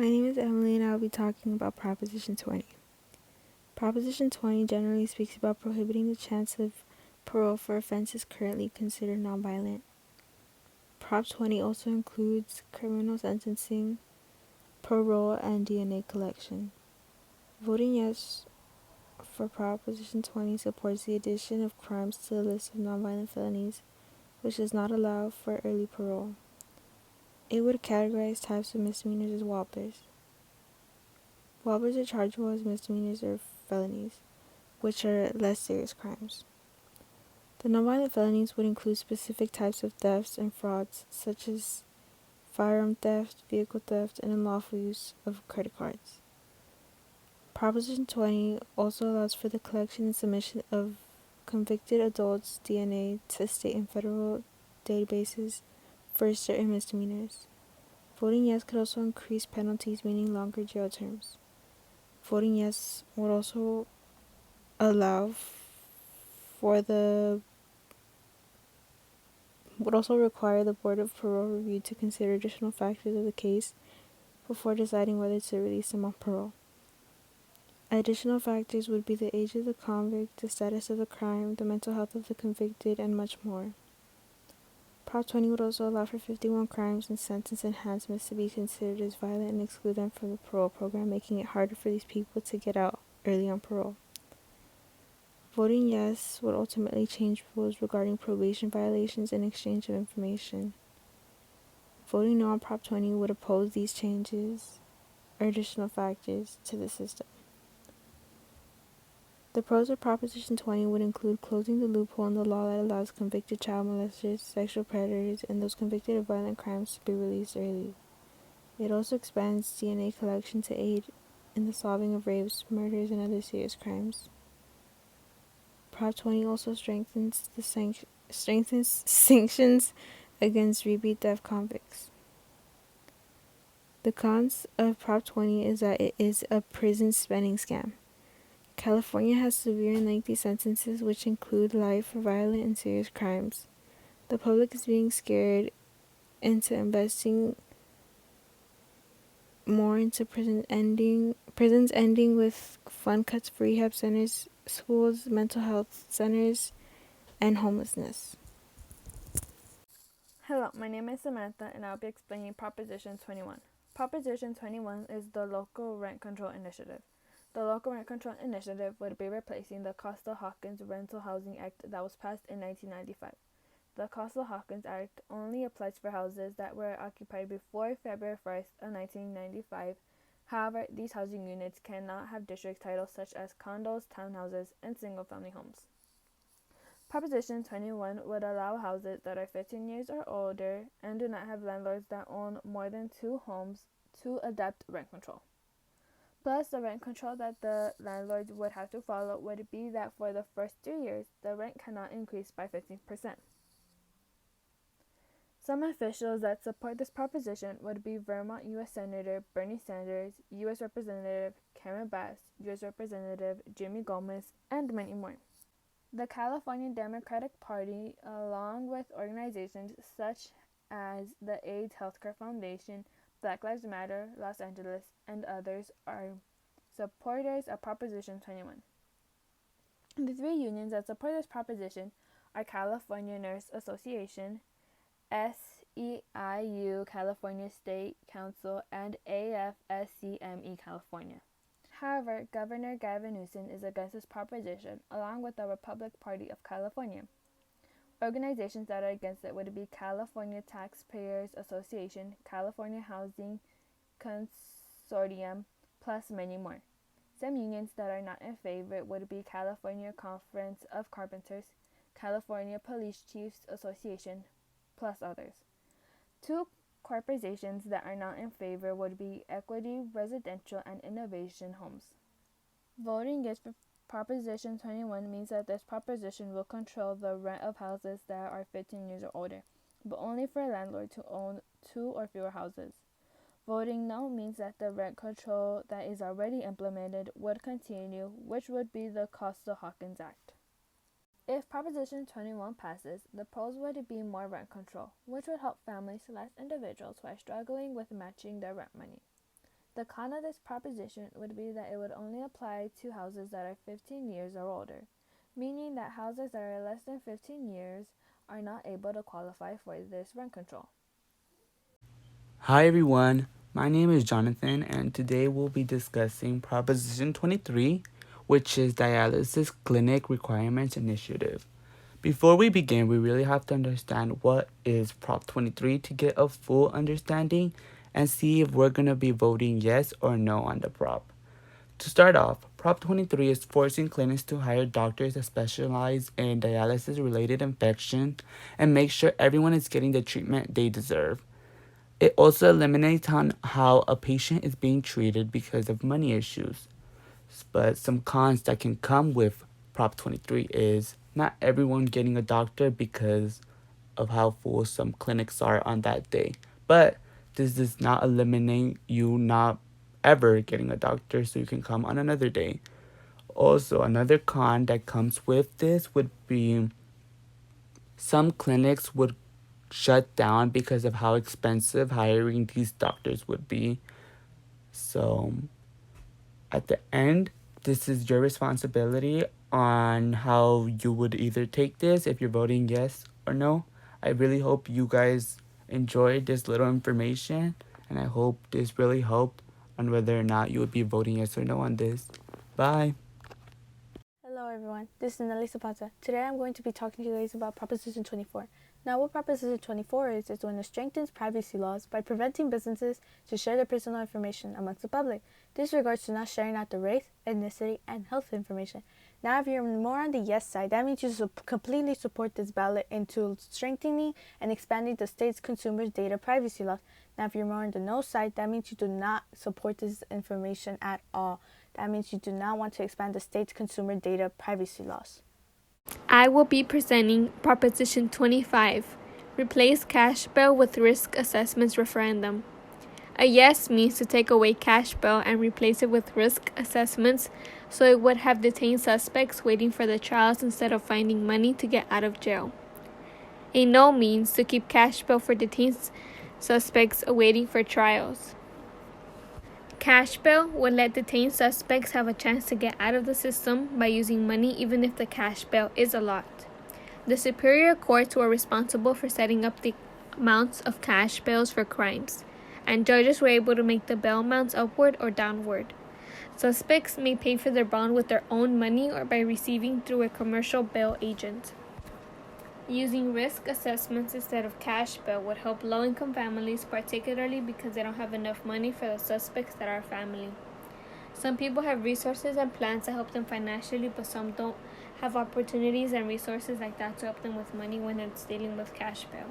My name is Emily and I will be talking about Proposition 20. Proposition 20 generally speaks about prohibiting the chance of parole for offenses currently considered nonviolent. Prop 20 also includes criminal sentencing, parole, and DNA collection. Voting yes for Proposition 20 supports the addition of crimes to the list of nonviolent felonies, which does not allow for early parole. It would categorize types of misdemeanors as wobblers. Wobblers are chargeable as misdemeanors or felonies, which are less serious crimes. The nonviolent felonies would include specific types of thefts and frauds, such as firearm theft, vehicle theft, and unlawful use of credit cards. Proposition 20 also allows for the collection and submission of convicted adults' DNA to state and federal databases for certain misdemeanors. Voting yes could also increase penalties, meaning longer jail terms. Voting yes would also allow for the would also require the Board of Parole Review to consider additional factors of the case before deciding whether to release them on parole. Additional factors would be the age of the convict, the status of the crime, the mental health of the convicted, and much more. Prop 20 would also allow for 51 crimes and sentence enhancements to be considered as violent and exclude them from the parole program, making it harder for these people to get out early on parole. Voting yes would ultimately change rules regarding probation violations and exchange of information. Voting no on Prop 20 would oppose these changes or additional factors to the system. The pros of Proposition 20 would include closing the loophole in the law that allows convicted child molesters, sexual predators, and those convicted of violent crimes to be released early. It also expands DNA collection to aid in the solving of rapes, murders, and other serious crimes. Prop 20 also strengthens sanctions against repeat theft convicts. The cons of Prop 20 is that it is a prison spending scam. California has severe and lengthy sentences which include life for violent and serious crimes. The public is being scared into investing more into prisons ending with fund cuts for rehab centers, schools, mental health centers, and homelessness. Hello, my name is Samantha and I'll be explaining Proposition 21. Proposition 21 is the Local Rent Control Initiative. The Local Rent Control Initiative would be replacing the Costa-Hawkins Rental Housing Act that was passed in 1995. The Costa-Hawkins Act only applies for houses that were occupied before February 1st of 1995. However, these housing units cannot have district titles such as condos, townhouses, and single-family homes. Proposition 21 would allow houses that are 15 years or older and do not have landlords that own more than 2 homes to adopt rent control. Plus, the rent control that the landlords would have to follow would be that for the first 3 years, the rent cannot increase by 15%. Some officials that support this proposition would be Vermont U.S. Senator Bernie Sanders, U.S. Representative Karen Bass, U.S. Representative Jimmy Gomez, and many more. The California Democratic Party, along with organizations such as the AIDS Healthcare Foundation, Black Lives Matter, Los Angeles, and others, are supporters of Proposition 21. The 3 unions that support this proposition are California Nurse Association, SEIU California State Council, and AFSCME California. However, Governor Gavin Newsom is against this proposition, along with the Republican Party of California. Organizations that are against it would be California Taxpayers Association, California Housing Consortium, plus many more. Some unions that are not in favor would be California Conference of Carpenters, California Police Chiefs Association, plus others. 2 corporations that are not in favor would be Equity Residential and Innovation Homes. Voting yes for Proposition 21 means that this proposition will control the rent of houses that are 15 years or older, but only for a landlord to own 2 or fewer houses. Voting no means that the rent control that is already implemented would continue, which would be the Costa-Hawkins Act. If Proposition 21 passes, the pros would be more rent control, which would help families less individuals who are struggling with matching their rent money. The con of this proposition would be that it would only apply to houses that are 15 years or older, meaning that houses that are less than 15 years are not able to qualify for this rent control. Hi everyone, my name is Jonathan and today we'll be discussing Proposition 23, which is Dialysis Clinic Requirements Initiative. Before we begin, we really have to understand what is Prop 23 to get a full understanding and see if we're going to be voting yes or no on the prop. To start off, Prop 23 is forcing clinics to hire doctors that specialize in dialysis-related infection and make sure everyone is getting the treatment they deserve. It also eliminates on how a patient is being treated because of money issues. But some cons that can come with Prop 23 is not everyone getting a doctor because of how full some clinics are on that day. But this does not eliminate you not ever getting a doctor so you can come on another day. Also, another con that comes with this would be some clinics would shut down because of how expensive hiring these doctors would be. So, at the end, this is your responsibility on how you would either take this if you're voting yes or no. I really hope you guys enjoyed this little information, and I hope this really helped on whether or not you would be voting yes or no on this. Bye. Hello everyone, this is Nelly Zapata. Today I'm going to be talking to you guys about Proposition 24. Now what Proposition 24 is when it strengthens privacy laws by preventing businesses to share their personal information amongst the public. This regards to not sharing out the race, ethnicity, and health information. Now if you're more on the yes side, that means you completely support this ballot into strengthening and expanding the state's consumers' data privacy laws. Now if you're more on the no side, that means you do not support this information at all. That means you do not want to expand the state's consumer data privacy laws. I will be presenting Proposition 25, Replace Cash Bail with Risk Assessments Referendum. A yes means to take away cash bail and replace it with risk assessments, so it would have detained suspects waiting for the trials instead of finding money to get out of jail. A no means to keep cash bail for detained suspects awaiting for trials. Cash bail would let detained suspects have a chance to get out of the system by using money even if the cash bail is a lot. The superior courts were responsible for setting up the amounts of cash bails for crimes, and judges were able to make the bail amounts upward or downward. Suspects may pay for their bond with their own money or by receiving through a commercial bail agent. Using risk assessments instead of cash bail would help low-income families, particularly because they don't have enough money for the suspects that are family. Some people have resources and plans to help them financially, but some don't have opportunities and resources like that to help them with money when it's dealing with cash bail.